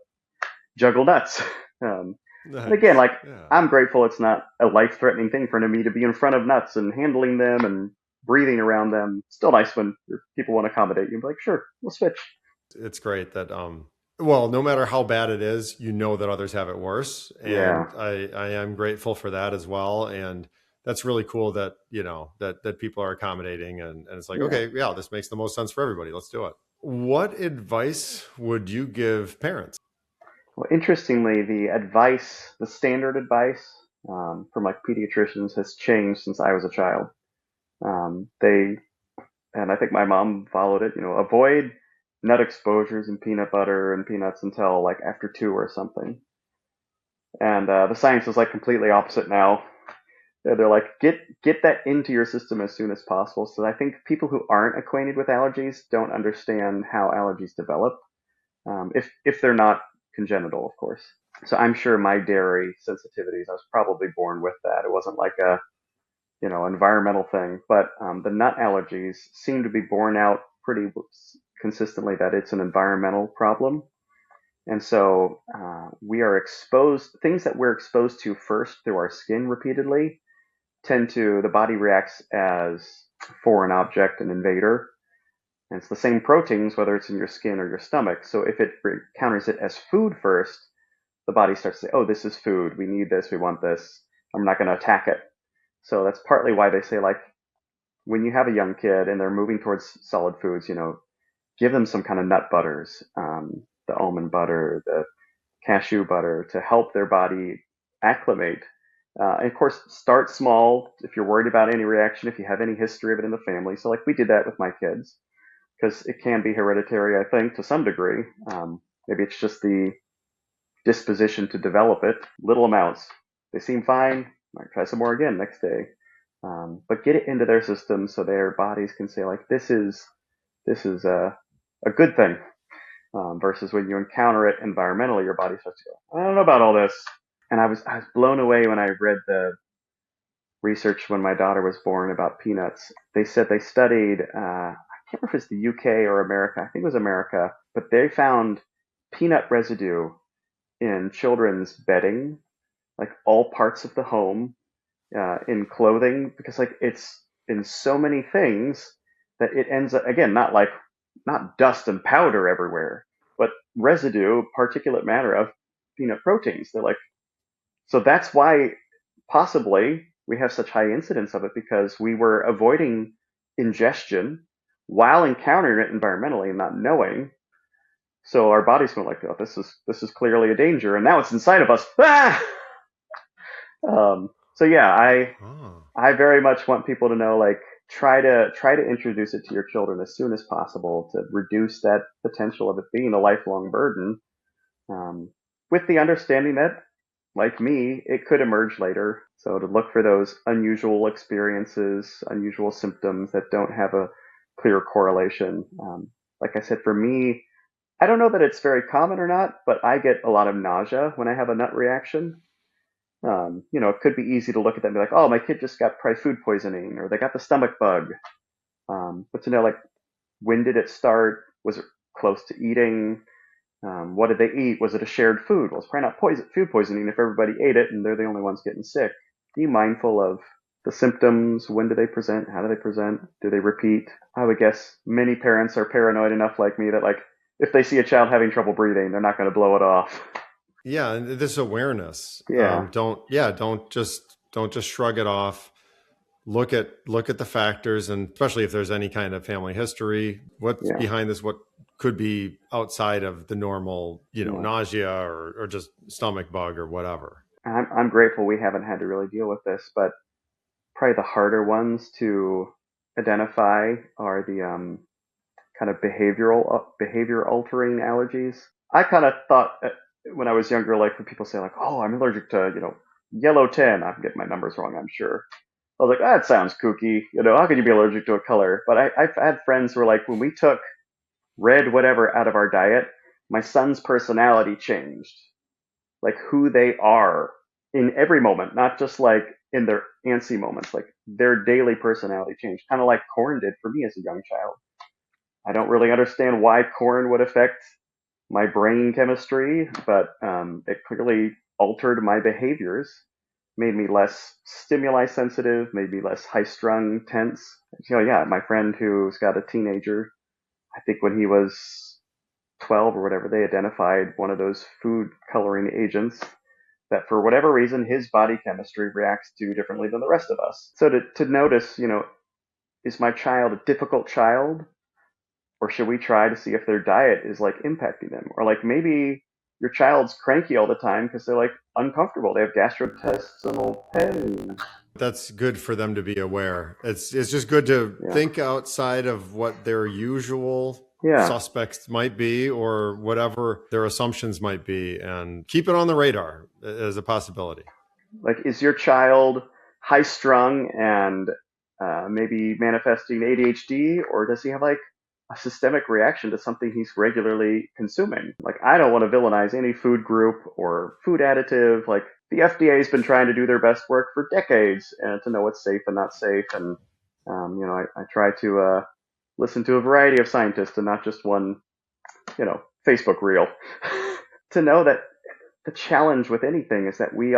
juggle nuts. Um, and again, Nice. like, Yeah. I'm grateful it's not a life-threatening thing for me to be in front of nuts and handling them and breathing around them. Still nice when people want to accommodate you. Be like, sure, we'll switch. It's great that well, no matter how bad it is, you know that others have it worse, Yeah, and I am grateful for that as well. And that's really cool that that people are accommodating, and it's like, yeah. okay, yeah, this makes the most sense for everybody. Let's do it. What advice would you give parents? Well, interestingly, the standard advice from like pediatricians has changed since I was a child. They and I think my mom followed it. Avoid nut exposures and peanut butter and peanuts until like after 2 or something. And the science is like completely opposite now. They're like, get that into your system as soon as possible. So I think people who aren't acquainted with allergies don't understand how allergies develop, if they're not congenital, of course. So I'm sure my dairy sensitivities, I was probably born with that. It wasn't like a environmental thing, but the nut allergies seem to be borne out pretty consistently that it's an environmental problem. And so we are exposed, things that we're exposed to first through our skin repeatedly the body reacts as foreign object, an invader. And it's the same proteins, whether it's in your skin or your stomach. So if it encounters it as food first, the body starts to say, oh, this is food. We need this. We want this. I'm not going to attack it. So that's partly why they say, like, when you have a young kid and they're moving towards solid foods, give them some kind of nut butters, the almond butter, the cashew butter, to help their body acclimate. And of course, start small if you're worried about any reaction, if you have any history of it in the family. So, like, we did that with my kids because it can be hereditary, I think, to some degree. Maybe it's just the disposition to develop it. Little amounts. They seem fine. Might try some more again next day. But get it into their system so their bodies can say, like, this is a good thing. Versus when you encounter it environmentally, your body starts to go, I don't know about all this. And I was blown away when I read the research when my daughter was born about peanuts. They said they studied, I can't remember if it's the UK or America, I think it was America, but they found peanut residue in children's bedding, like all parts of the home, in clothing, because like it's in so many things that it ends up, again, not dust and powder everywhere, but residue, particulate matter of peanut proteins. They're like, so that's why possibly we have such high incidence of it, because we were avoiding ingestion while encountering it environmentally and not knowing. So our bodies went like, oh, this is clearly a danger, and now it's inside of us. Ah! So yeah, Oh. I very much want people to know, like, try to introduce it to your children as soon as possible to reduce that potential of it being a lifelong burden, um, with the understanding that, like me, it could emerge later. So to look for those unusual experiences, unusual symptoms that don't have a clear correlation. Like I said, for me, I don't know that it's very common or not, but I get a lot of nausea when I have a nut reaction. It could be easy to look at them and be like, oh, my kid just got probably food poisoning or they got the stomach bug. But to know, like, when did it start? Was it close to eating? What did they eat? Was it a shared food? Well, it's probably not food poisoning if everybody ate it and they're the only ones getting sick. Be mindful of the symptoms. When do they present? How do they present? Do they repeat? I would guess many parents are paranoid enough like me that, like, if they see a child having trouble breathing, they're not going to blow it off. Yeah, and this awareness. Yeah, Don't just shrug it off. Look at the factors, and especially if there's any kind of family history, what's yeah, behind this, what could be outside of the normal, yeah. nausea or just stomach bug or whatever. I'm grateful we haven't had to really deal with this, but probably the harder ones to identify are the kind of behavior altering allergies. I kind of thought when I was younger, like when people say like, "Oh, I'm allergic to yellow 10." I'm getting my numbers wrong, I'm sure. I was like, that sounds kooky. How could you be allergic to a color? But I've had friends who were like, when we took red whatever out of our diet, my son's personality changed, like who they are in every moment, not just like in their antsy moments, like their daily personality changed, kind of like corn did for me as a young child. I don't really understand why corn would affect my brain chemistry, but it clearly altered my behaviors, made me less stimuli sensitive, made me less high strung, tense. Yeah, my friend who's got a teenager, I think when he was 12 or whatever, they identified one of those food coloring agents that for whatever reason his body chemistry reacts to differently than the rest of us. So to notice, is my child a difficult child? Or should we try to see if their diet is like impacting them? Or like maybe your child's cranky all the time because they're like uncomfortable. They have gastrointestinal pain. That's good for them to be aware. It's just good to Yeah. think outside of what their usual Yeah. suspects might be or whatever their assumptions might be, and keep it on the radar as a possibility. Like, is your child high strung and maybe manifesting ADHD, or does he have like a systemic reaction to something he's regularly consuming? Like, I don't want to villainize any food group or food additive. Like, the FDA has been trying to do their best work for decades to know what's safe and not safe. And, I try to listen to a variety of scientists and not just one, Facebook reel to know that the challenge with anything is that we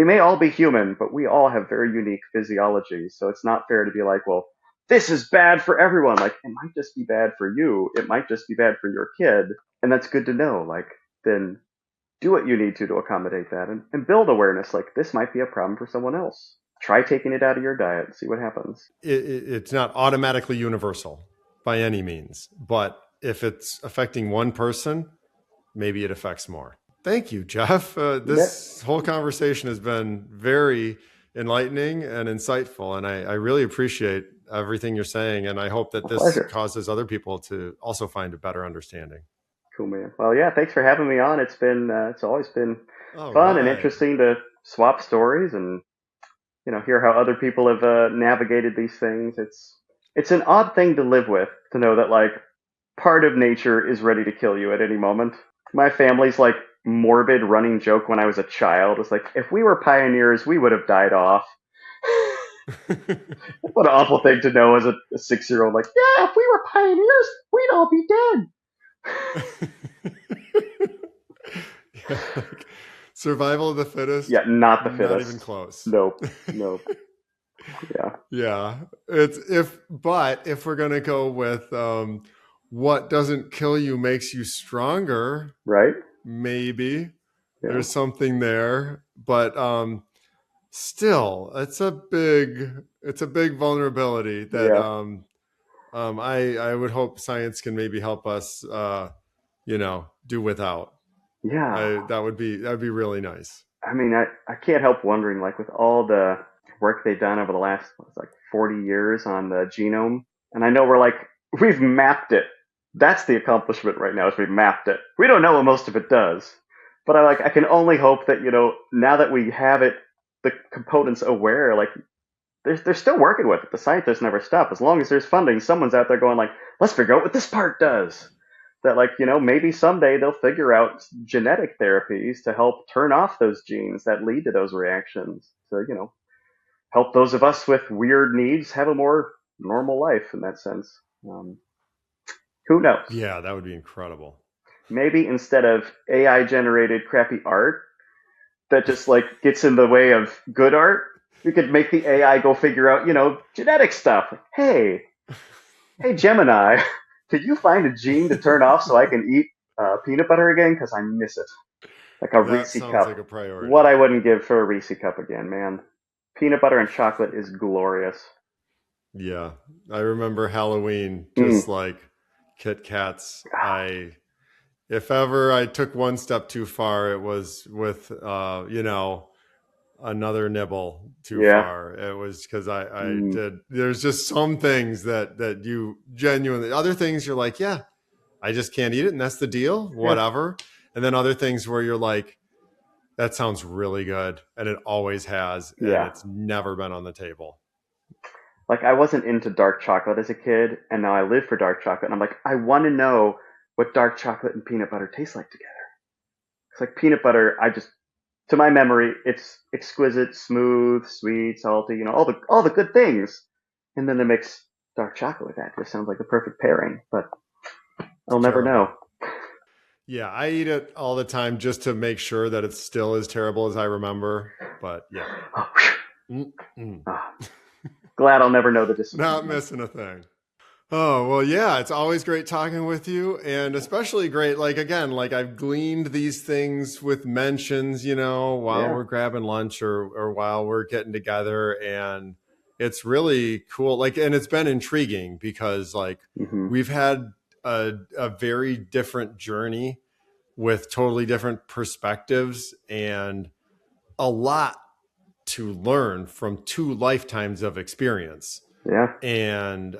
may all be human, but we all have very unique physiologies. So it's not fair to be like, well, this is bad for everyone. Like, it might just be bad for you. It might just be bad for your kid. And that's good to know. Like, then do what you need to accommodate that and build awareness. Like, this might be a problem for someone else. Try taking it out of your diet and see what happens. It's not automatically universal by any means, but if it's affecting one person, maybe it affects more. Thank you, Jeff. Yep. This whole conversation has been very enlightening and insightful, and I really appreciate everything you're saying, and I hope that A this pleasure. causes other people to also find a better understanding. Cool, man. Well, yeah, thanks for having me on. It's always been All fun and right. interesting to swap stories and hear how other people have navigated these things. It's an odd thing to live with, to know that like part of nature is ready to kill you at any moment. My family's like morbid running joke when I was a child was like, if we were pioneers, we would have died off. What an awful thing to know as a 6-year old. Like, yeah, if we were pioneers, we'd all be dead. Yeah, like survival of the fittest, Yeah, not the not even fittest. close. Nope, nope. Yeah, Yeah, but if we're gonna go with what doesn't kill you makes you stronger, right. maybe Yeah, there's something there. But still, it's a big vulnerability that yeah, I would hope science can maybe help us, do without. yeah. That would be really nice. I mean, I can't help wondering, like, with all the work they've done over the last, what's like 40 years on the genome, and I know we've mapped it. That's the accomplishment right now, is we've mapped it. We don't know what most of it does, but I can only hope that, now that we have it, the components aware, like, they're still working with it. The scientists never stop. As long as there's funding, someone's out there going like, let's figure out what this part does. that like, maybe someday they'll figure out genetic therapies to help turn off those genes that lead to those reactions. So, help those of us with weird needs have a more normal life in that sense. Um, who knows? Yeah, that would be incredible. Maybe instead of AI generated crappy art that just like gets in the way of good art, we could make the AI go figure out, genetic stuff. Hey, Gemini, could you find a gene to turn off so I can eat peanut butter again? Because I miss it. Like a That Reese sounds cup. like a What priority. I wouldn't give for a Reese cup again, man. Peanut butter and chocolate is glorious. Yeah. I remember Halloween, Mm. just like Kit Kats. If ever I took one step too far, it was with, another nibble too Yeah. far. It was because I Mm. did. There's just some things that you genuinely, other things you're like, yeah, I just can't eat it. And that's the deal, Yeah. whatever. And then other things where you're like, that sounds really good. And it always has. And Yeah. it's never been on the table. Like I wasn't into dark chocolate as a kid, and now I live for dark chocolate. And I'm like, I want to know what dark chocolate and peanut butter taste like together. It's like peanut butter. To my memory, it's exquisite, smooth, sweet, salty. All the good things. And then they mix dark chocolate with that. It just sounds like the perfect pairing. But It's I'll never know. terrible. Yeah, I eat it all the time just to make sure that it's still as terrible as I remember. But yeah. Oh, Mm-mm. ah, glad I'll never know the Not disappointment. missing a thing. Oh, well, yeah, it's always great talking with you. And especially great, like, again, like I've gleaned these things with mentions, while Yeah. we're grabbing lunch or while we're getting together. And it's really cool. Like, and it's been intriguing because, like, Hmm. we've had a very different journey with totally different perspectives and a lot to learn from two lifetimes of experience. Yeah. And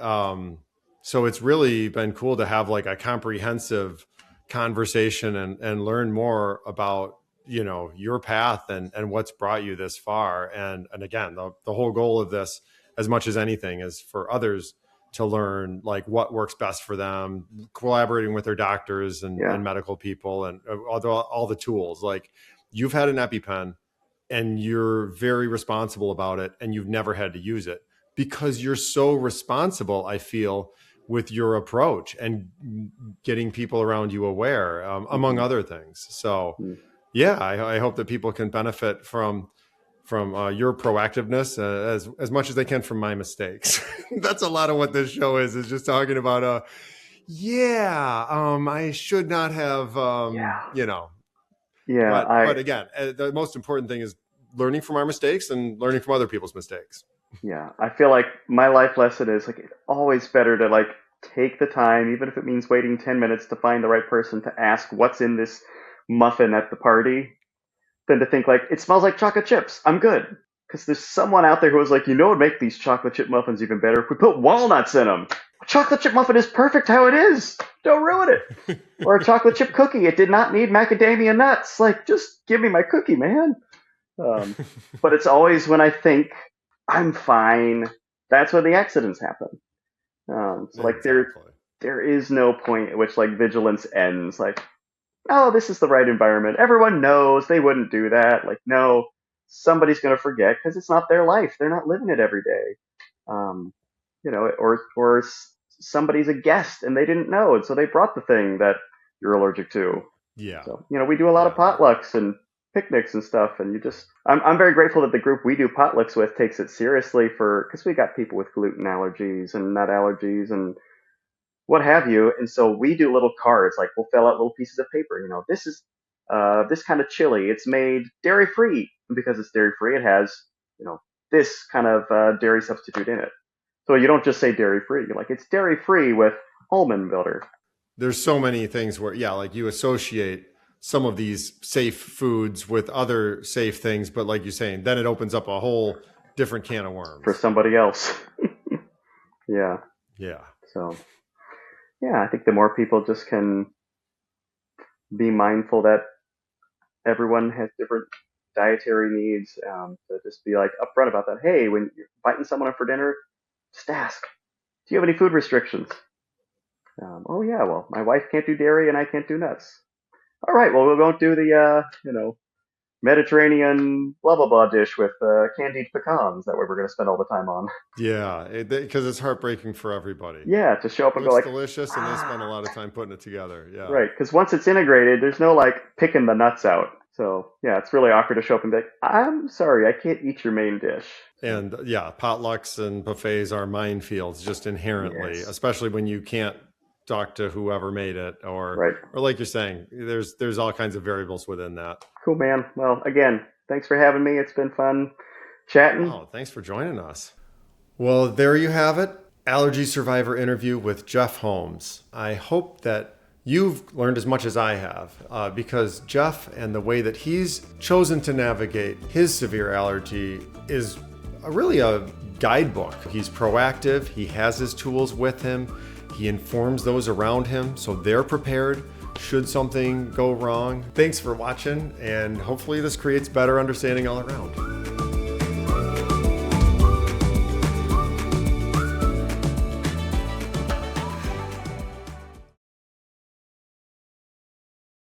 so it's really been cool to have like a comprehensive conversation and learn more about your path and what's brought you this far. And again, the whole goal of this, as much as anything, is for others to learn like what works best for them, collaborating with their doctors Yeah. and medical people and all the tools. Like, you've had an EpiPen and you're very responsible about it and you've never had to use it because you're so responsible, I feel, with your approach and getting people around you aware, among Hmm. other things. So yeah, I hope that people can benefit from your proactiveness as much as they can from my mistakes. That's a lot of what this show is just talking about I should not have, Yeah. Yeah. but again, the most important thing is learning from our mistakes and learning from other people's mistakes. Yeah. I feel like my life lesson is like it's always better to like take the time, even if it means waiting 10 minutes to find the right person to ask what's in this muffin at the party, than to think like it smells like chocolate chips. I'm good. Because there's someone out there who was like, what would make these chocolate chip muffins even better if we put walnuts in them. A chocolate chip muffin is perfect how it is. Don't ruin it. Or a chocolate chip cookie. It did not need macadamia nuts. Like, just give me my cookie, man. Um, but it's always when I think I'm fine, that's when the accidents happen. So like Exactly. there is no point at which like vigilance ends. Like, oh, this is the right environment. Everyone knows they wouldn't do that. Like, no, somebody's going to forget because it's not their life. They're not living it every day. Um, or somebody's a guest and they didn't know, and so they brought the thing that you're allergic to. Yeah. So, we do a lot of Yeah. potlucks and picnics and stuff, and I'm very grateful that the group we do potlucks with takes it seriously because we got people with gluten allergies and nut allergies and what have you. And so we do little cards, like we'll fill out little pieces of paper. This is this kind of chili. It's made dairy free. And because it's dairy free, it has you know this kind of dairy substitute in it. So you don't just say dairy free. You're like it's dairy free with almond butter. There's so many things where, yeah, like you associate some of these safe foods with other safe things, but like you're saying, then it opens up a whole different can of For worms. somebody else. Yeah. Yeah. So yeah, I think the more people just can be mindful that everyone has different dietary needs, to just be like upfront about that. Hey, when you're inviting someone up for dinner, just ask, do you have any food restrictions? Oh yeah, well, my wife can't do dairy and I can't do nuts. All right, well, we won't do the Mediterranean blah blah blah dish with candied pecans that we're going to spend all the time on. Yeah, because it's heartbreaking for everybody. Yeah, to show up It and go looks like, delicious, and they spend a lot of time putting it together. Yeah. right, because once it's integrated, there's no like picking the nuts out. So yeah, it's really awkward to show up and be like, I'm sorry, I can't eat your main dish. And yeah, potlucks and buffets are minefields just inherently, Yes. especially when you can't talk to whoever made it, Right. or like you're saying, there's all kinds of variables within that. Cool, man. Well, again, thanks for having me. It's been fun chatting. Oh, thanks for joining us. Well, there you have it. Allergy Survivor interview with Jeff Holmes. I hope that you've learned as much as I have, because Jeff and the way that he's chosen to navigate his severe allergy is really a guidebook. He's proactive, he has his tools with him, he informs those around him so they're prepared should something go wrong. Thanks for watching, and hopefully this creates better understanding all around.